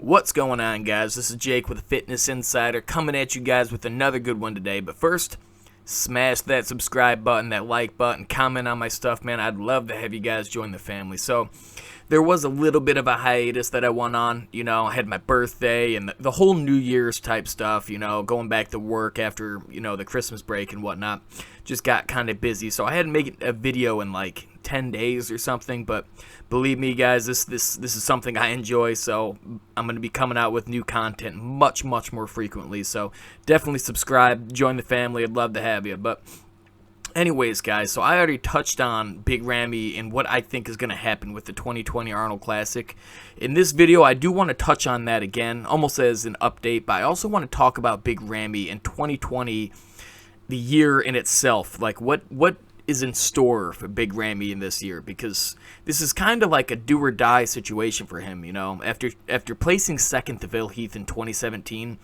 What's going on, guys? This is Jake with Fitness Insider coming at you guys with another good one today. But first, smash that subscribe button, that like button, comment on my stuff, man. I'd love to have you guys join the family. So there was a little bit of a hiatus that I went on. I had my birthday and the whole New Year's type stuff, going back to work after, the Christmas break and whatnot. Just got kind of busy. So I had to make a video in like 10 days or something, but believe me, guys, this is something I enjoy, so I'm going to be coming out with new content much more frequently. So definitely subscribe, join the family. I'd love to have you. But anyways, guys, so I already touched on Big Ramy and what I think is going to happen with the 2020 Arnold Classic. In this video, I do want to touch on that again, almost as an update, but I also want to talk about Big Ramy in 2020, the year in itself. Like, what is in store for Big Ramy in this year, because this is kind of like a do or die situation for him, after placing second to Phil Heath in 2017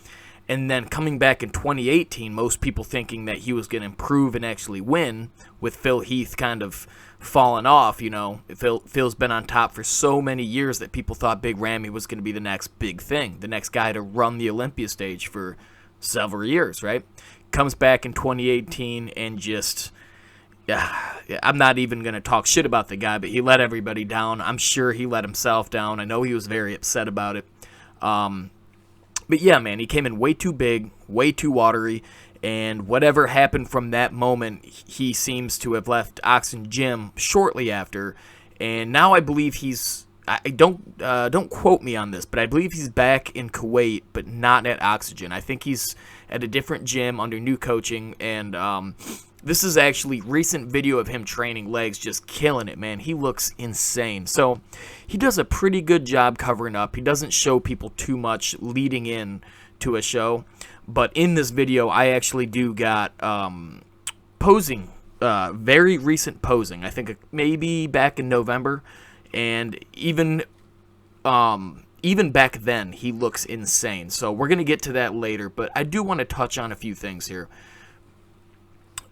and then coming back in 2018, most people thinking that he was going to improve and actually win, with Phil Heath kind of falling off. Phil's been on top for so many years that people thought Big Ramy was going to be the next big thing, the next guy to run the Olympia stage for several years, right? Comes back in 2018 and just... yeah, I'm not even going to talk shit about the guy, but he let everybody down. I'm sure he let himself down. I know he was very upset about it. But yeah, man, he came in way too big, way too watery, and whatever happened from that moment, he seems to have left Oxygen Gym shortly after. And now I believe he's... don't quote me on this, but I believe he's back in Kuwait, but not at Oxygen. I think he's at a different gym under new coaching, and this is actually recent video of him training legs, just killing it, man. He looks insane. So he does a pretty good job covering up. He doesn't show people too much leading in to a show, but in this video, I actually do got posing, very recent posing. I think maybe back in November. And even back then, he looks insane. So we're going to get to that later, but I do want to touch on a few things here.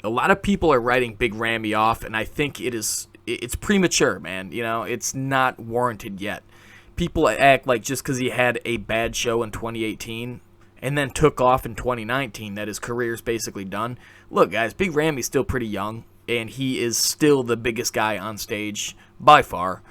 A lot of people are writing Big Ramy off, and I think it's premature, man. It's not warranted yet. People act like just because he had a bad show in 2018 and then took off in 2019 that his career is basically done. Look, guys, Big Ramy's still pretty young, and he is still the biggest guy on stage by far.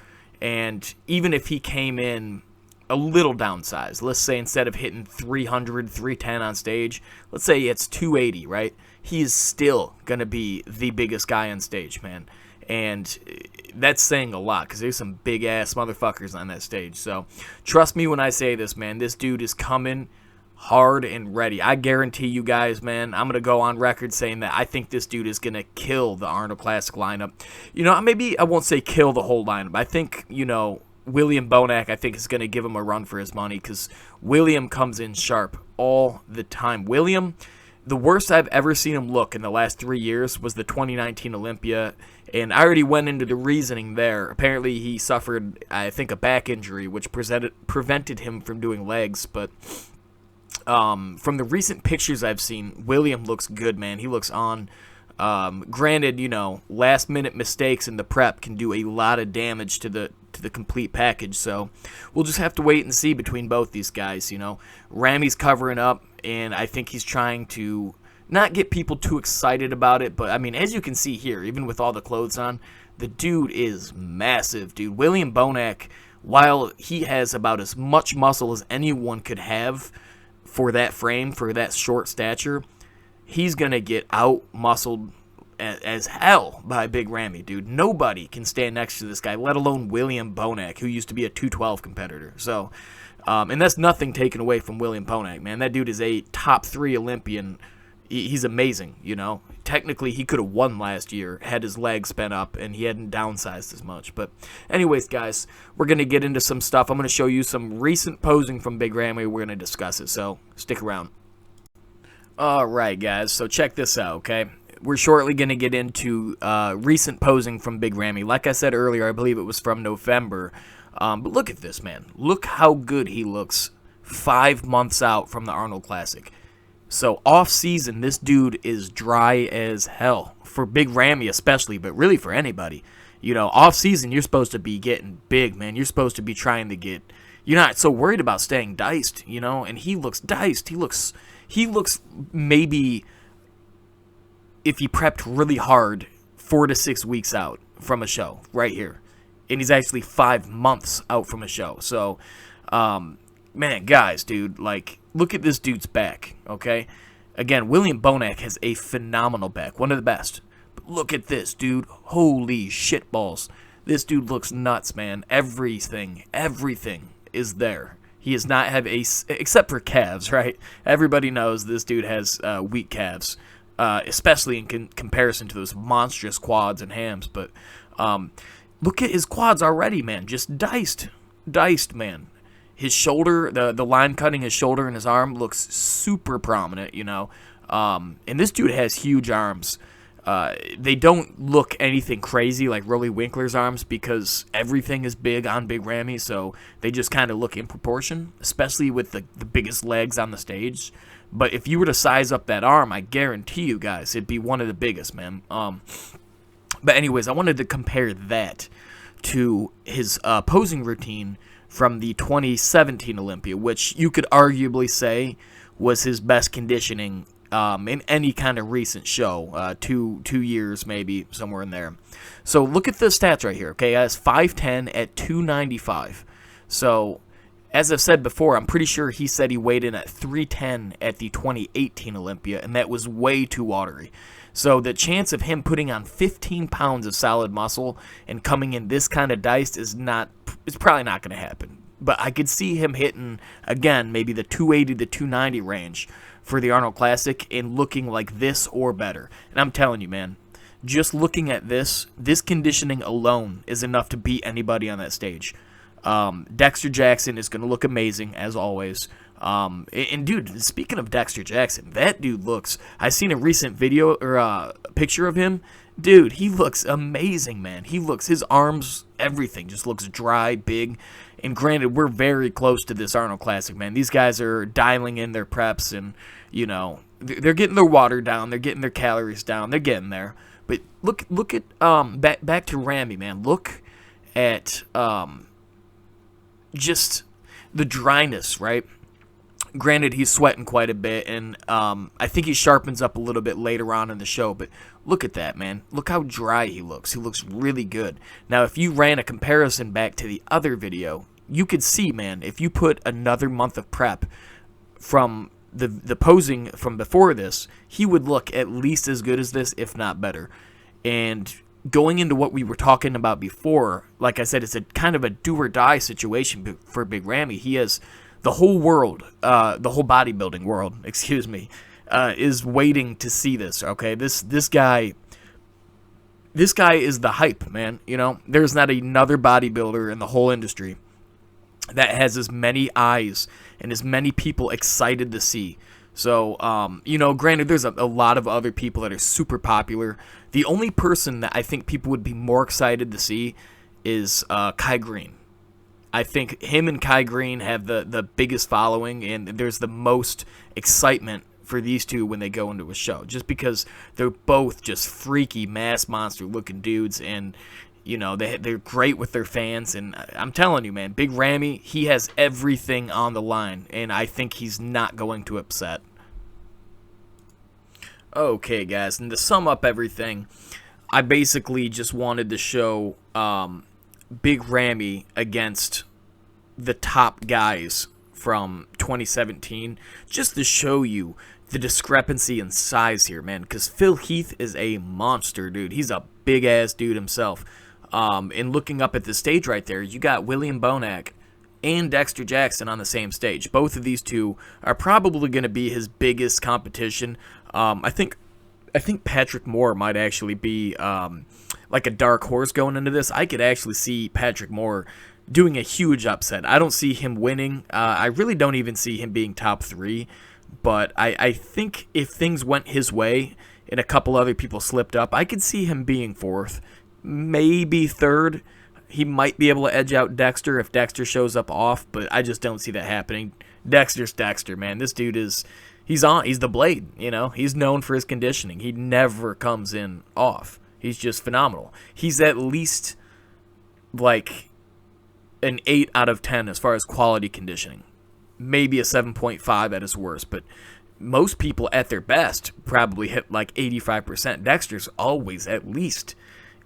And even if he came in a little downsized, let's say instead of hitting 300, 310 on stage, let's say it's 280, right? He is still going to be the biggest guy on stage, man. And that's saying a lot, because there's some big-ass motherfuckers on that stage. So trust me when I say this, man. This dude is coming hard and ready. I guarantee you guys, man, I'm going to go on record saying that I think this dude is going to kill the Arnold Classic lineup. Maybe I won't say kill the whole lineup. I think, William Bonac, I think, is going to give him a run for his money, because William comes in sharp all the time. William, the worst I've ever seen him look in the last 3 years was the 2019 Olympia, and I already went into the reasoning there. Apparently, he suffered, I think, a back injury, which prevented him from doing legs, but from the recent pictures I've seen, William looks good, man. He looks on. Granted, last-minute mistakes in the prep can do a lot of damage to the complete package, so we'll just have to wait and see between both these guys. Ramy's covering up, and I think he's trying to not get people too excited about it, but I mean, as you can see here, even with all the clothes on, the dude is massive, dude. William Bonac, while he has about as much muscle as anyone could have for that frame, for that short stature, he's gonna get out-muscled as hell by Big Ramy, dude. Nobody can stand next to this guy, let alone William Bonac, who used to be a 212 competitor. So, and that's nothing taken away from William Bonac, man. That dude is a top 3 Olympian. He's amazing, Technically, he could have won last year had his legs been up and he hadn't downsized as much. But anyways, guys, we're going to get into some stuff. I'm going to show you some recent posing from Big Ramy. We're going to discuss it, so stick around. All right, guys, so check this out, okay? We're shortly going to get into recent posing from Big Ramy. Like I said earlier, I believe it was from November. But look at this, man. Look how good he looks 5 months out from the Arnold Classic. So off-season, this dude is dry as hell. For Big Ramy especially, but really for anybody. Off-season, you're supposed to be getting big, man. You're supposed to be trying to get you're not so worried about staying diced, you know. And he looks diced. He looks maybe, if he prepped really hard, 4 to 6 weeks out from a show right here, and he's actually 5 months out from a show. So, man, guys, dude, like, look at this dude's back. Okay, again, William Bonac has a phenomenal back, one of the best. But look at this, dude. Holy shitballs. This dude looks nuts, man. Everything is there. He does not have except for calves, right? Everybody knows this dude has weak calves, especially in comparison to those monstrous quads and hams. But look at his quads already, man. Just diced, man. His shoulder, the line cutting his shoulder and his arm looks super prominent, you know. And this dude has huge arms. They don't look anything crazy like Rolly Winkler's arms because everything is big on Big Ramy, so they just kind of look in proportion, especially with the biggest legs on the stage. But if you were to size up that arm, I guarantee you guys, it'd be one of the biggest, man. But anyways, I wanted to compare that to his posing routine from the 2017 Olympia, which you could arguably say was his best conditioning in any kind of recent show, 2 years maybe, somewhere in there. So look at the stats right here, okay? He has 5'10" at 295. So, as I've said before, I'm pretty sure he said he weighed in at 310 at the 2018 Olympia, and that was way too watery. So the chance of him putting on 15 pounds of solid muscle and coming in this kind of diced it's probably not going to happen. But I could see him hitting, again, maybe the 280 to 290 range for the Arnold Classic and looking like this or better. And I'm telling you, man, just looking at this conditioning alone is enough to beat anybody on that stage. Dexter Jackson is going to look amazing, as always. And dude, speaking of Dexter Jackson, that dude looks... I seen a recent video or picture of him. Dude, he looks amazing, man. His arms, everything just looks dry, big. And granted, we're very close to this Arnold Classic, man. These guys are dialing in their preps and, you know, they're getting their water down. They're getting their calories down. They're getting there. But look at, back to Ramy, man. Look at just the dryness, right? Granted, he's sweating quite a bit, and I think he sharpens up a little bit later on in the show, but look at that, man. Look how dry he looks. He looks really good. Now, if you ran a comparison back to the other video, you could see, man, if you put another month of prep from the posing from before this, he would look at least as good as this, if not better. And going into what we were talking about before, like I said, it's a kind of a do-or-die situation for Big Ramy. He has... the whole world, the whole bodybuilding world, excuse me, is waiting to see this, okay? This guy is the hype, man, you know? There's not another bodybuilder in the whole industry that has as many eyes and as many people excited to see. So, you know, granted, there's a lot of other people that are super popular. The only person that I think people would be more excited to see is Kai Green. I think him and Kai Green have the biggest following, and there's the most excitement for these two when they go into a show, just because they're both just freaky mass monster looking dudes, and you know they're great with their fans. And I'm telling you, man, Big Ramy, he has everything on the line, and I think he's not going to upset. Okay, guys, and to sum up everything, I basically just wanted to show Big Ramy against the top guys from 2017, just to show you the discrepancy in size here, man, because Phil Heath is a monster, dude. He's a big-ass dude himself. And looking up at the stage right there, you got William Bonac and Dexter Jackson on the same stage. Both of these two are probably going to be his biggest competition. I think Patrick Moore might actually be like a dark horse going into this. I could actually see Patrick Moore doing a huge upset. I don't see him winning. I really don't even see him being top 3. But I think if things went his way and a couple other people slipped up, I could see him being 4th, maybe 3rd. He might be able to edge out Dexter if Dexter shows up off, but I just don't see that happening. Dexter's Dexter, man. This dude is... He's the Blade, you know. He's known for his conditioning. He never comes in off. He's just phenomenal. He's at least, like, an 8 out of 10 as far as quality conditioning. Maybe a 7.5 at his worst, but most people at their best probably hit like 85%. Dexter's always at least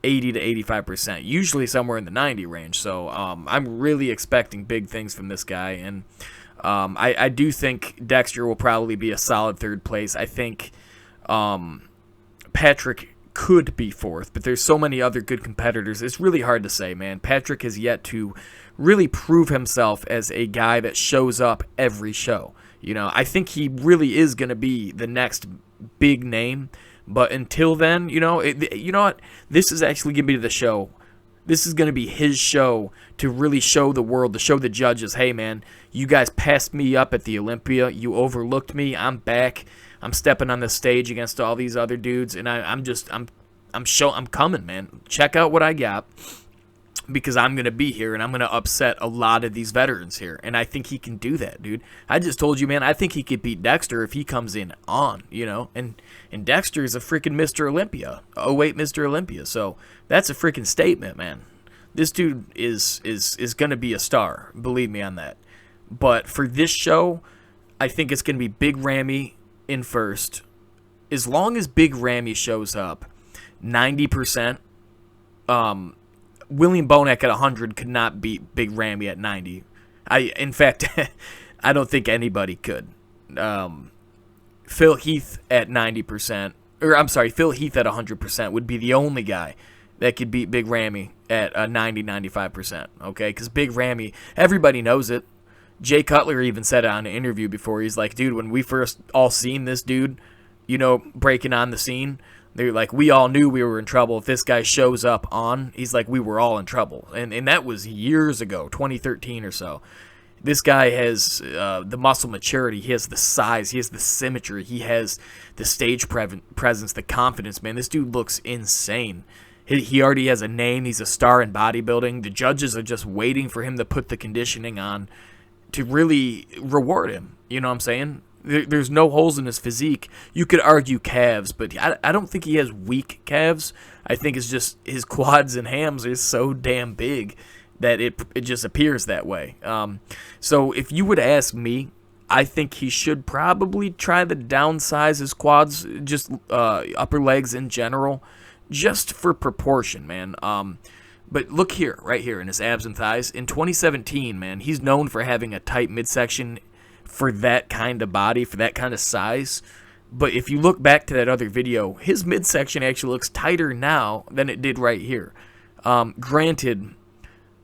80 to 85%, usually somewhere in the 90 range. So I'm really expecting big things from this guy, and I do think Dexter will probably be a solid third place. I think Patrick could be fourth, but there's so many other good competitors. It's really hard to say, man. Patrick has yet to really prove himself as a guy that shows up every show. You know, I think he really is going to be the next big name, but until then, you know what? This is actually going to be the show. This is going to be his show to really show the world, to show the judges, hey, man, you guys passed me up at the Olympia. You overlooked me. I'm back. I'm stepping on the stage against all these other dudes, and I'm coming, man. Check out what I got, because I'm going to be here, and I'm going to upset a lot of these veterans here, and I think he can do that, dude. I just told you, man, I think he could beat Dexter if he comes in on, you know, and Dexter is a freaking Mr. Olympia, 08 Mr. Olympia, so that's a freaking statement, man. This dude is going to be a star, believe me on that. But for this show, I think it's going to be Big Ramy in first. As long as Big Ramy shows up 90%, William Bonac at 100 could not beat Big Ramy at 90. In fact, I don't think anybody could. Phil Heath at 90%, or I'm sorry, Phil Heath at 100% would be the only guy that could beat Big Ramy at 90-95%. Okay, because Big Ramy, everybody knows it. Jay Cutler even said it on an interview before. He's like, dude, when we first all seen this dude, you know, breaking on the scene, they're like, we all knew we were in trouble. If this guy shows up on, he's like, we were all in trouble. And that was years ago, 2013 or so. This guy has the muscle maturity. He has the size. He has the symmetry. He has the stage presence, the confidence, man. This dude looks insane. He already has a name. He's a star in bodybuilding. The judges are just waiting for him to put the conditioning on to really reward him. You know what I'm saying? There's no holes in his physique. You could argue calves, but I don't think he has weak calves. I think it's just his quads and hams are so damn big that it just appears that way. So if you would ask me, I think he should probably try to downsize his quads, just upper legs in general, just for proportion, man. But look here, right here, in his abs and thighs. In 2017, man, he's known for having a tight midsection for that kind of body, for that kind of size. But if you look back to that other video, his midsection actually looks tighter now than it did right here. Granted,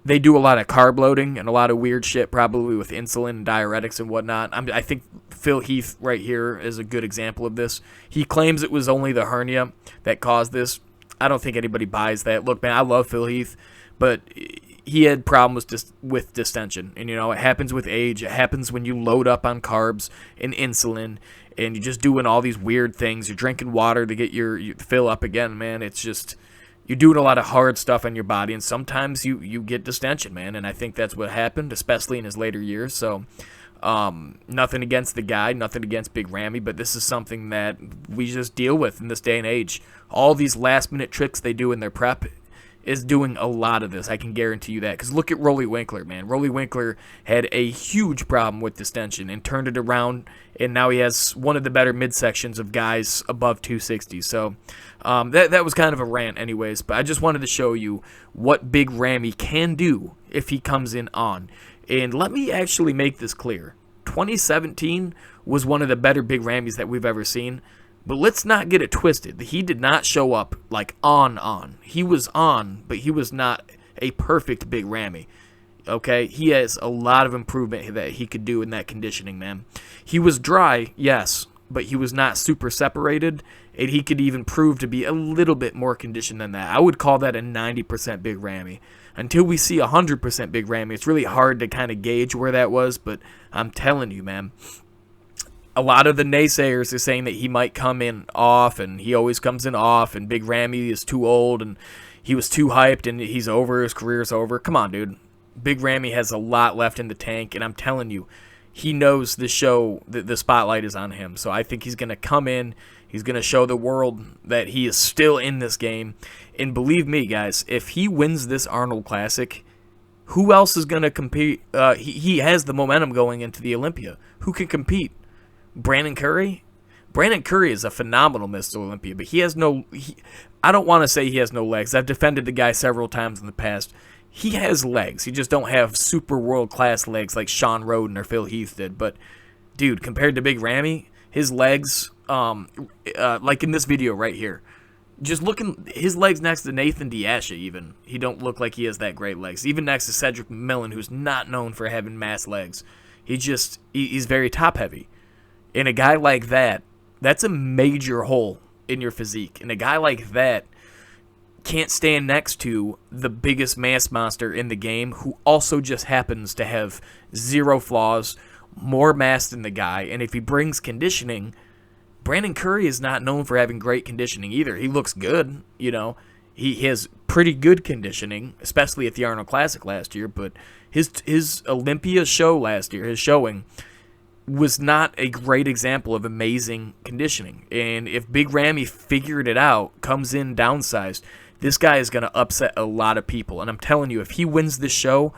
they do a lot of carb loading and a lot of weird shit, probably with insulin and diuretics and whatnot. I think Phil Heath right here is a good example of this. He claims it was only the hernia that caused this. I don't think anybody buys that. Look, man, I love Phil Heath, but he had problems with distension. And, you know, it happens with age. It happens when you load up on carbs and insulin and you're just doing all these weird things. You're drinking water to get your fill up again, man. It's just, you're doing a lot of hard stuff on your body, and sometimes you get distension, man. And I think that's what happened, especially in his later years. So nothing against the guy, nothing against Big Ramy, but this is something that we just deal with in this day and age. All these last-minute tricks they do in their prep is doing a lot of this. I can guarantee you that. Because look at Rolly Winkler, man. Rolly Winkler had a huge problem with distension and turned it around, and now he has one of the better midsections of guys above 260. So that was kind of a rant anyways, but I just wanted to show you what Big Ramy can do if he comes in on. And let me actually make this clear. 2017 was one of the better Big Ramys that we've ever seen. But let's not get it twisted. He did not show up like on. He was on, but he was not a perfect Big Ramy. Okay? He has a lot of improvement that he could do in that conditioning, man. He was dry, yes, but he was not super separated, and he could even prove to be a little bit more conditioned than that. I would call that a 90% Big Ramy. Until we see 100% Big Ramy, it's really hard to kind of gauge where that was, but I'm telling you, man, a lot of the naysayers are saying that he might come in off, and he always comes in off, and Big Ramy is too old, and he was too hyped, and he's over, his career's over. Come on, dude. Big Ramy has a lot left in the tank, and I'm telling you, he knows the show, the spotlight is on him. So I think he's going to come in, he's going to show the world that he is still in this game. And believe me, guys, if he wins this Arnold Classic, Who else is going to compete? He has the momentum going into the Olympia. Who can compete? Brandon Curry? Brandon Curry is a phenomenal Mr. Olympia, but he has no... I don't want to say he has no legs. I've defended the guy several times in the past. He has legs. He just don't have super world-class legs like Sean Roden or Phil Heath did. But, dude, compared to Big Ramy, his legs, like in this video right here, just looking, his legs next to Nathan Diasha even, he don't look like he has that great legs. Even next to Cedric McMillan, who's not known for having mass legs. He's very top-heavy. And a guy like that, that's a major hole in your physique. And a guy like that can't stand next to the biggest mass monster in the game, who also just happens to have zero flaws, more mass than the guy. And if he brings conditioning, Brandon Curry is not known for having great conditioning either. He looks good, you know. He has pretty good conditioning, especially at the Arnold Classic last year. But his Olympia show last year, his showing, was not a great example of amazing conditioning. And if Big Ramy figured it out, comes in downsized, this guy is going to upset a lot of people. And I'm telling you, if he wins this show,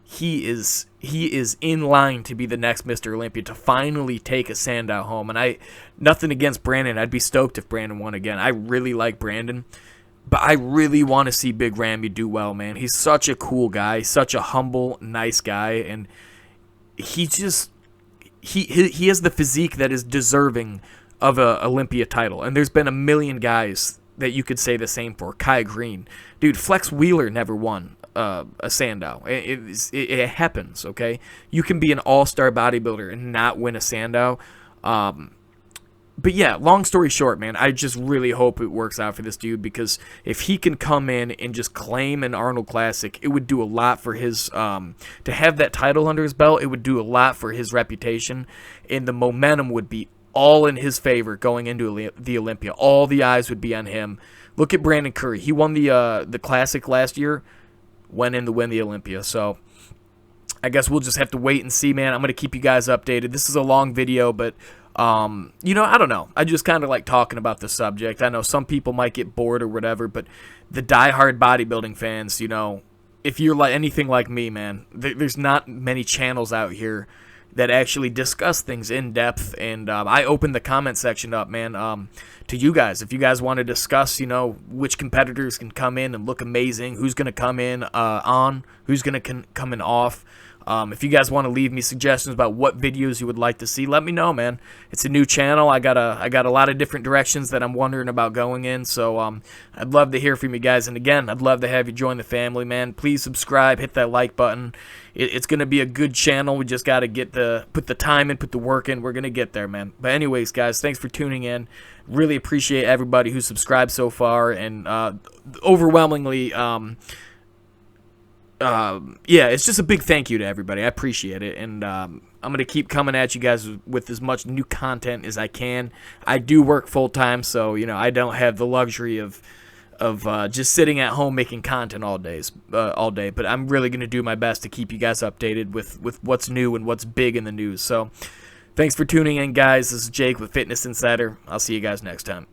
he is in line to be the next Mr. Olympia, to finally take a Sandow home. And nothing against Brandon. I'd be stoked if Brandon won again. I really like Brandon, but I really want to see Big Ramy do well, man. He's such a cool guy, such a humble, nice guy, and he just he has the physique that is deserving of a Olympia title. And there's been a million guys that you could say the same for. Kai Green, dude, Flex Wheeler never won a Sandow. It happens, okay? You can be an all-star bodybuilder and not win a Sandow. But yeah, long story short, man, I just really hope it works out for this dude, because if he can come in and just claim an Arnold Classic, it would do a lot for his, to have that title under his belt, it would do a lot for his reputation, and the momentum would be all in his favor going into the Olympia. All the eyes would be on him. Look at Brandon Curry. He won the Classic last year, went in to win the Olympia. So I guess we'll just have to wait and see, man. I'm going to keep you guys updated. This is a long video, but you know, I don't know. I just kind of like talking about the subject. I know some people might get bored or whatever, but the diehard bodybuilding fans, you know, if you're like anything like me, man, there's not many channels out here that actually discuss things in depth. And I opened the comment section up, man, to you guys. If you guys want to discuss, you know, which competitors can come in and look amazing, who's going to come in on, who's going to come in off. If you guys want to leave me suggestions about what videos you would like to see, let me know, man. It's a new channel. I got a lot of different directions that I'm wondering about going in, so I'd love to hear from you guys. And again, I'd love to have you join the family, man. Please subscribe, hit that like button. It's going to be a good channel. We just got to put the time in, put the work in. We're going to get there, man. But anyways, guys, thanks for tuning in. Really appreciate everybody who's subscribed so far, and overwhelmingly, yeah, it's just a big thank you to everybody. I appreciate it, and I'm going to keep coming at you guys with as much new content as I can. I do work full-time, so, you know, I don't have the luxury of just sitting at home making content all day, but I'm really going to do my best to keep you guys updated with what's new and what's big in the news. So thanks for tuning in, guys. This is Jake with Fitness Insider. I'll see you guys next time.